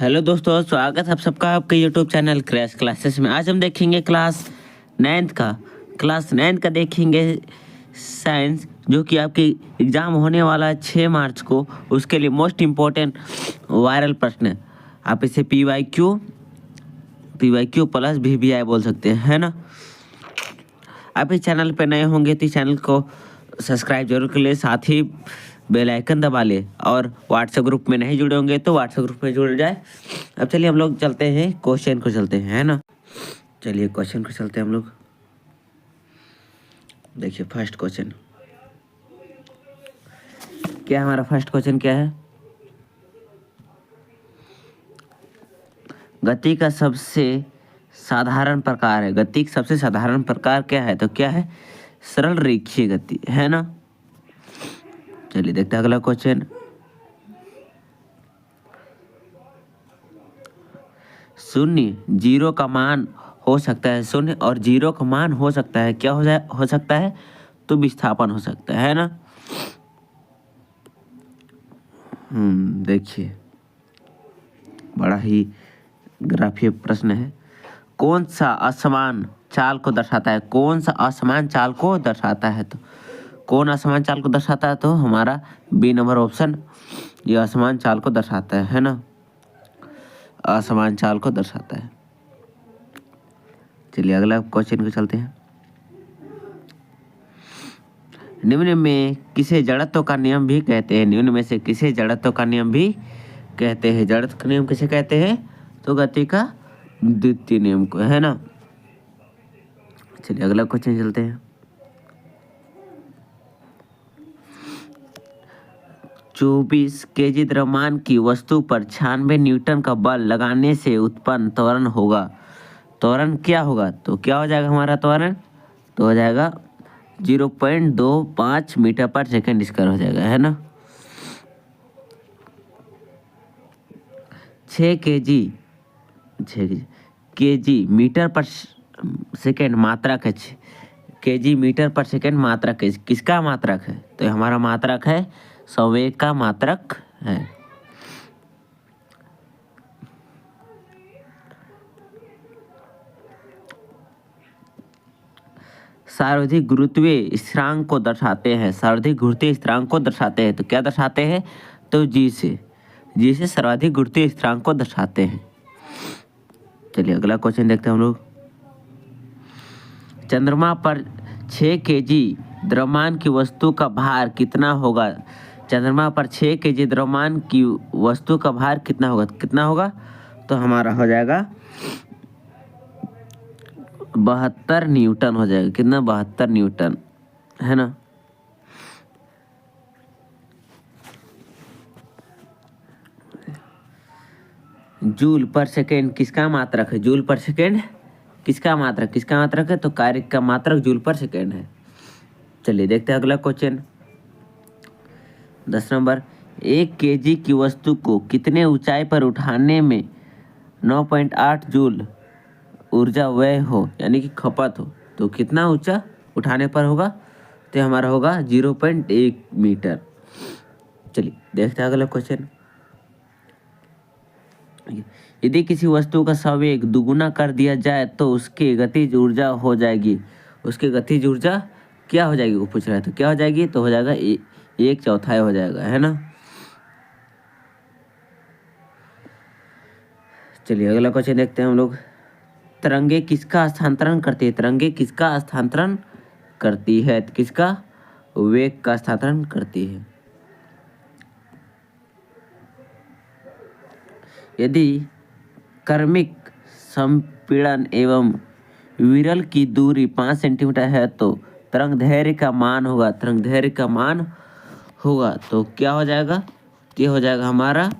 Hello दोस्तों, स्वागत है आप सबका आपके यूट्यूब चैनल क्रैश क्लासेस में। आज हम देखेंगे क्लास नाइन्थ का देखेंगे साइंस, जो कि आपकी एग्ज़ाम होने वाला है 6 मार्च को। उसके लिए मोस्ट इम्पोर्टेंट वायरल प्रश्न है। आप इसे P Y Q plus VVI बोल सकते हैं, है ना। आप इस चैनल पर नए होंगे तो इस चैनल को सब्सक्राइब जरूर कर ले, साथ ही बेल आइकन दबा ले। और व्हाट्सएप ग्रुप में नहीं जुड़े होंगे तो व्हाट्सएप ग्रुप में जुड़ जाए। अब चलिए हम लोग चलते हैं क्वेश्चन को, चलते हैं, है ना। चलिए क्वेश्चन को चलते हैं हम लोग। देखिए फर्स्ट क्वेश्चन क्या है हमारा। फर्स्ट क्वेश्चन क्या है? गति का सबसे साधारण प्रकार है। गति का सबसे साधारण प्रकार क्या है? तो क्या है? सरल रेखीय गति, है ना। चलिए देखते हैं अगला क्वेश्चन। शून्य जीरो का मान हो सकता है। शून्य और जीरो का मान हो सकता है, क्या हो सकता है? तो विस्थापन हो सकता है ना। देखिए बड़ा ही ग्राफीय प्रश्न है। कौन सा असमान चाल को दर्शाता है? कौन सा असमान चाल को दर्शाता है? तो कौन असमान चाल को दर्शाता है? तो हमारा बी नंबर ऑप्शन, ये असमान चाल को दर्शाता है ना। असमान चाल को दर्शाता है। चलिए अगला क्वेश्चन को चलते हैं। निम्न में किसे जड़त्व का नियम भी कहते हैं? निम्न में से किसे जड़त्व का नियम भी कहते हैं? जड़त्व का नियम किसे कहते हैं? तो गति का द्वितीय नियम को, है ना। चलिए अगला क्वेश्चन चलते हैं। 24 kg द्रव्यमान की वस्तु पर 96 न्यूटन का बल लगाने से उत्पन्न त्वरण होगा। त्वरण क्या होगा? तो क्या हो जाएगा हमारा त्वरण? तो हो जाएगा 0.25 मीटर पर सेकेंड स्क्वायर हो जाएगा, है ना। 6 केजी मीटर पर सेकेंड मात्रक है। केजी मीटर पर सेकेंड मात्रक है। किसका मात्रक है? तो हमारा मात्रक है, संवेग का मात्रक है। सर्वाधिक गुरुत्वीय स्थिरांक को दर्शाते हैं। सर्वाधिक गुरुत्वीय स्थिरांक को दर्शाते हैं तो क्या दर्शाते हैं? तो जी से सर्वाधिक गुरुत्वीय स्थिरांक को दर्शाते हैं। चलिए अगला क्वेश्चन देखते हैं हम लोग। चंद्रमा पर 6 केजी द्रव्यमान की वस्तु का भार कितना होगा? चंद्रमा पर 6 केजी द्रव्यमान की वस्तु का भार कितना होगा? तो हमारा हो जाएगा 72 न्यूटन हो जाएगा। कितना? 72 न्यूटन, है ना। जूल पर सेकेंड किसका मात्रक है? जूल पर सेकेंड किसका मात्रक है? तो कार्य का मात्रक जूल पर सेकेंड है। चलिए देखते हैं अगला क्वेश्चन। 10 नंबर। 1 केजी की वस्तु को कितने ऊंचाई पर उठाने में 9.8 जूल ऊर्जा व्यय हो, यानी कि खपत हो, तो कितना ऊंचा उठाने पर होगा? तो हमारा होगा 0.1 मीटर। चलिए देखते हैं अगला क्वेश्चन। यदि किसी वस्तु का संवेग दुगुना कर दिया जाए तो उसकी गतिज ऊर्जा हो जाएगी। उसकी गतिज ऊर्जा क्या हो जाएगी? वो पूछ रहा है, तो क्या हो जाएगी? तो हो जाएगा 1/4 हो जाएगा, है ना। चलिए अगला क्वेश्चन देखते हैं हम लोग। तरंगे किसका स्थानांतरण करती है? तरंगे किसका स्थानांतरण करती है? तो किसका? वेग का स्थानांतरण करती है। यदि क्रमिक संपीड़न एवं विरल की दूरी 5 सेंटीमीटर है तो तरंग दैर्घ्य का मान होगा तो क्या हो जाएगा? ये हो जाएगा हमारा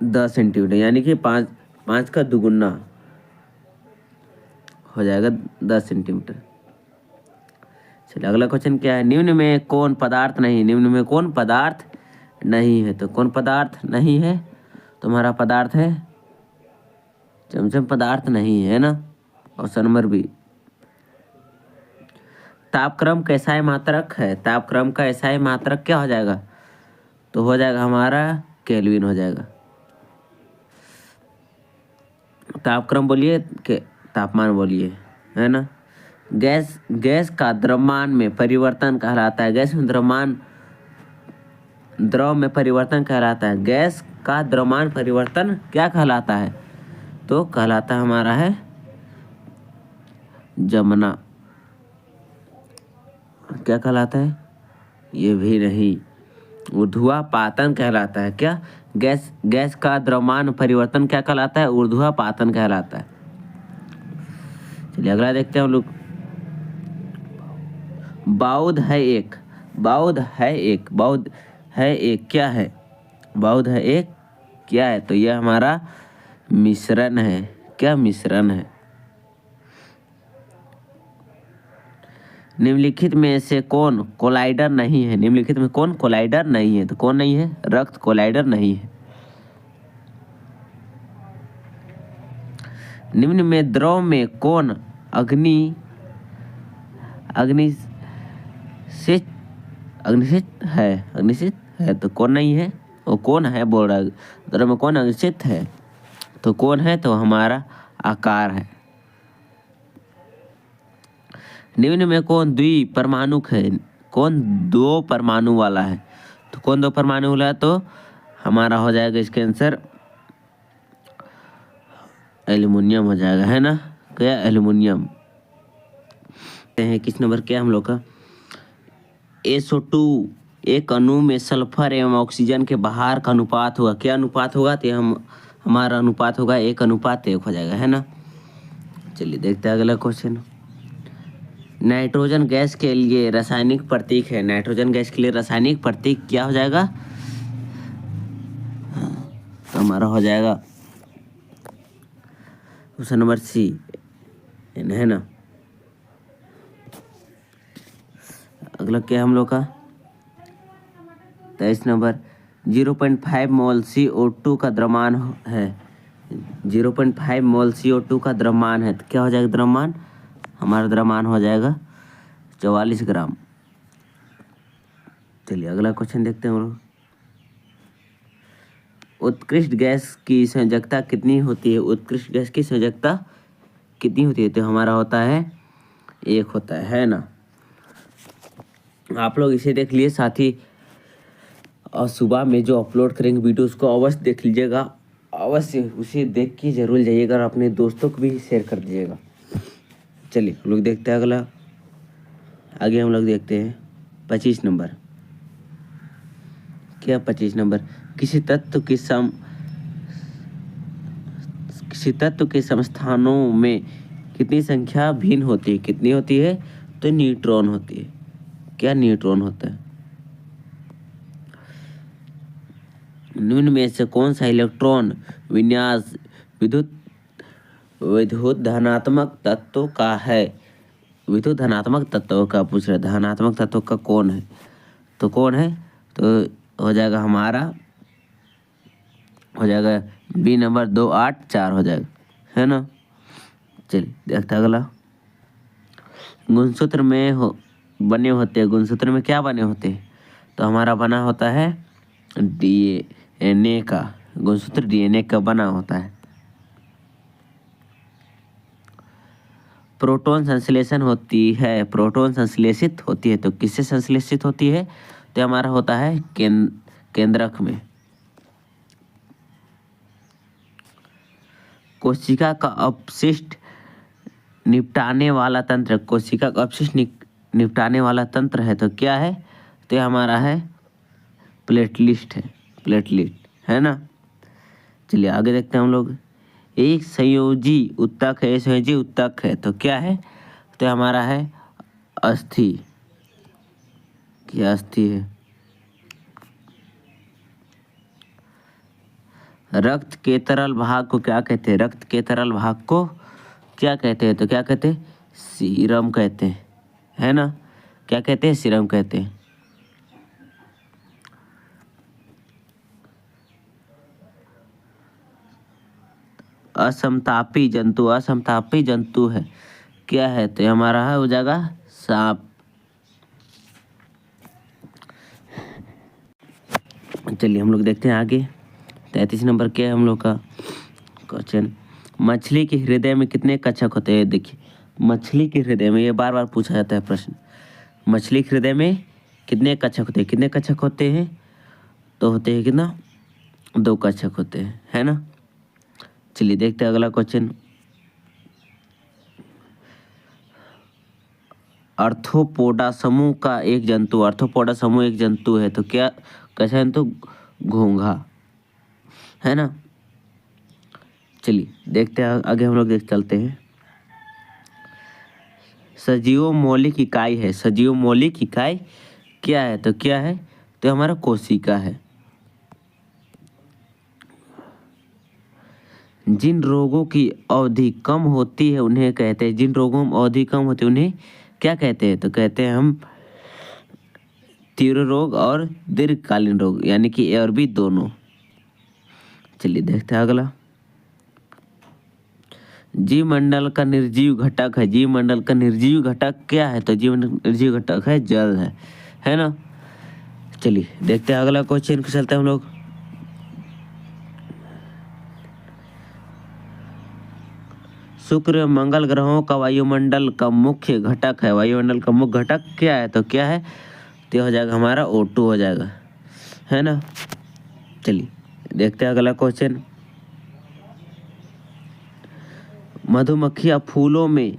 10 सेंटीमीटर, यानी कि 5 का दुगुना हो जाएगा 10 सेंटीमीटर। चलिए अगला क्वेश्चन क्या है? निम्न में कौन पदार्थ नहीं है? तो कौन पदार्थ नहीं है? तुम्हारा पदार्थ है चमचम। पदार्थ नहीं है ना। Option number B. तापक्रम का एसआई मात्रक है। तापक्रम का एसआई मात्रक क्या हो जाएगा? तो हो जाएगा हमारा केल्विन हो जाएगा। तापक्रम बोलिए के तापमान बोलिए, है ना। गैस गैस का द्रव्यमान में परिवर्तन कहलाता है। गैस में द्रव में परिवर्तन कहलाता है। गैस का द्रव्यमान परिवर्तन क्या कहलाता है? तो कहलाता हमारा है जमना। क्या कहलाता है? ये भी नहीं, ऊर्ध्वापातन कहलाता है। क्या? गैस का द्रव्यमान परिवर्तन क्या कहलाता है? ऊर्ध्वापातन कहलाता है। चलिए अगला देखते हैं हम लोग। बाउद है एक क्या है? बाउद है एक क्या है? तो यह हमारा मिश्रण है। क्या मिश्रण है? निम्नलिखित में से कौन कोलाइडर नहीं है? निम्नलिखित में कौन कोलाइडर नहीं है? तो कौन नहीं है? रक्त कोलाइडर नहीं है। निम्न में द्रव में कौन अग्निशित है तो कौन नहीं है? वो कौन है बोल रहा है? द्रव में कौन अग्निशित है तो कौन है? तो हमारा आकार है। निम्न में कौन द्विपरमाणुक है? कौन दो परमाणु वाला है? तो कौन दो परमाणु वाला है? तो हमारा हो जाएगा इसके आंसर एल्युमिनियम हो जाएगा, है ना। क्या? एल्युमिनियम है। किस नंबर क्या हम लोग का? SO2 एक अणु में सल्फर एवं ऑक्सीजन के बाहर का अनुपात होगा। क्या अनुपात होगा? तो हमारा अनुपात होगा 1:1 हो जाएगा, है ना। चलिए देखते हैं अगला क्वेश्चन। नाइट्रोजन गैस के लिए रासायनिक प्रतीक है। नाइट्रोजन गैस के लिए रासायनिक प्रतीक क्या हो जाएगा? तो हमारा हो जाएगा क्वेश्चन नंबर C, है ना। अगला क्या हम लोग का? 23 नंबर। 0.5 मोल CO2 का द्रव्यमान है। 0.5 मोल CO2 का द्रव्यमान है। तो क्या हो जाएगा द्रव्यमान? हमारा द्रव्यमान हो जाएगा 44 ग्राम। चलिए अगला क्वेश्चन देखते हैं हम लोग। उत्कृष्ट गैस की संयोजकता कितनी होती है? उत्कृष्ट गैस की संयोजकता कितनी होती है? तो हमारा होता है 1 होता है ना। आप लोग इसे देख लिए, साथ ही और सुबह में जो अपलोड करेंगे वीडियो उसको अवश्य देख लीजिएगा। अवश्य उसे देख के जरूर जाइएगा और अपने दोस्तों को भी शेयर कर दीजिएगा। चलिए हम लोग देखते हैं अगला। आगे हम लोग देखते हैं 25 नंबर। क्या 25 नंबर? किसी तत्व के समस्थानों में कितनी संख्या भिन्न होती है? कितनी होती है? तो न्यूट्रॉन होती है। क्या? न्यूट्रॉन होता है। निम्न में से कौन सा इलेक्ट्रॉन विन्यास विद्युत धनात्मक तत्व का है? विद्युत धनात्मक तत्व का पूछ रहे। धनात्मक तत्व का कौन है? तो कौन है? तो हो जाएगा हमारा हो जाएगा B नंबर 284 हो जाएगा, है ना। चलिए देखते अगला। गुणसूत्र में बने होते हैं। गुणसूत्र में क्या बने होते हैं? तो हमारा बना होता है DNA का। गुणसूत्र DNA का बना होता है। प्रोटॉन संश्लेषण होती है। प्रोटॉन संश्लेषित होती है तो किससे संश्लेषित होती है? तो हमारा होता है केंद्रक में। कोशिका का अपशिष्ट निपटाने वाला तंत्र। कोशिका का अपशिष्ट निपटाने वाला तंत्र है तो क्या है? तो हमारा है प्लेटलिस्ट है ना। चलिए आगे देखते हैं हम लोग। एक संयोजी ऊतक है तो क्या है? तो हमारा है अस्थि। क्या अस्थि है? रक्त के तरल भाग को क्या कहते हैं? रक्त के तरल भाग को क्या कहते हैं? तो क्या कहते हैं? सीरम कहते हैं, है ना। क्या कहते हैं? सीरम कहते हैं। असमतापी जंतु है। क्या है? तो हमारा है हो जाएगा सांप। चलिए हम लोग देखते हैं आगे। 33 नंबर क्या है हम लोग का क्वेश्चन। मछली के हृदय में कितने कच्छप होते हैं? देखिए मछली के हृदय में, ये बार बार पूछा जाता है प्रश्न, मछली के हृदय में कितने कच्छप होते हैं? कितने कच्छप होते हैं? तो होते हैं कितना? 2 कच्छप होते हैं, है ना। चलिए देखते हैं अगला क्वेश्चन। आर्थ्रोपोडा समूह का एक जंतु, आर्थ्रोपोडा समूह एक जंतु है तो क्या कैसा जंतु? घोंघा, है ना। चलिए देखते हैं आगे हम लोग चलते हैं। सजीव मौलिक इकाई है, सजीव मौलिक इकाई क्या है? तो क्या है? तो हमारा कोशिका है। जिन रोगों की अवधि कम होती है उन्हें कहते हैं, जिन रोगों में अवधि कम होती है उन्हें क्या कहते हैं? तो कहते हैं हम तीव्र रोग और दीर्घकालीन रोग, यानी कि ए और बी दोनों। चलिए देखते हैं अगला। जीव मंडल का निर्जीव घटक है, जीव मंडल का निर्जीव घटक क्या है? तो जीव निर्जीव घटक है जल है ना। चलिए देखते हैं अगला क्वेश्चन को चलते हैं हम लोग। शुक्र मंगल ग्रहों का वायुमंडल का मुख्य घटक है, वायुमंडल का मुख्य घटक क्या है? तो क्या है? तो हो जाएगा हमारा O2 हो जाएगा, है ना। चलिए देखते हैं अगला क्वेश्चन। मधुमक्खियाँ फूलों में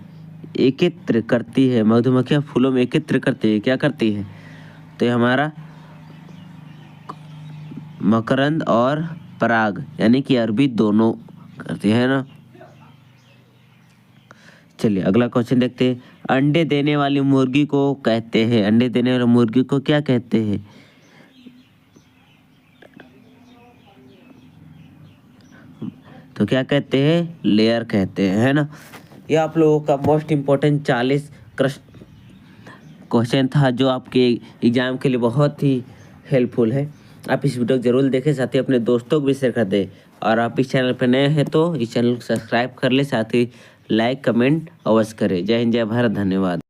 एकत्र करती है, मधुमक्खियाँ फूलों में एकत्र करती है, क्या करती है? तो ये हमारा मकरंद और पराग, यानी कि अरबी दोनों करती है ना। चलिए अगला क्वेश्चन देखते हैं। अंडे देने वाली मुर्गी को कहते हैं, अंडे देने वाली मुर्गी को क्या कहते हैं? तो क्या कहते हैं? लेयर कहते हैं, है ना। ये आप लोगों का मोस्ट इम्पोर्टेंट 40 क्वेश्चन था जो आपके एग्जाम के लिए बहुत ही हेल्पफुल है। आप इस वीडियो को जरूर देखें, साथ ही अपने दोस्तों को भी शेयर कर दें। और आप इस चैनल पर नए हैं तो इस चैनल को सब्सक्राइब कर ले, साथ ही लाइक कमेंट अवश्य करें। जय हिंद, जय भारत, धन्यवाद।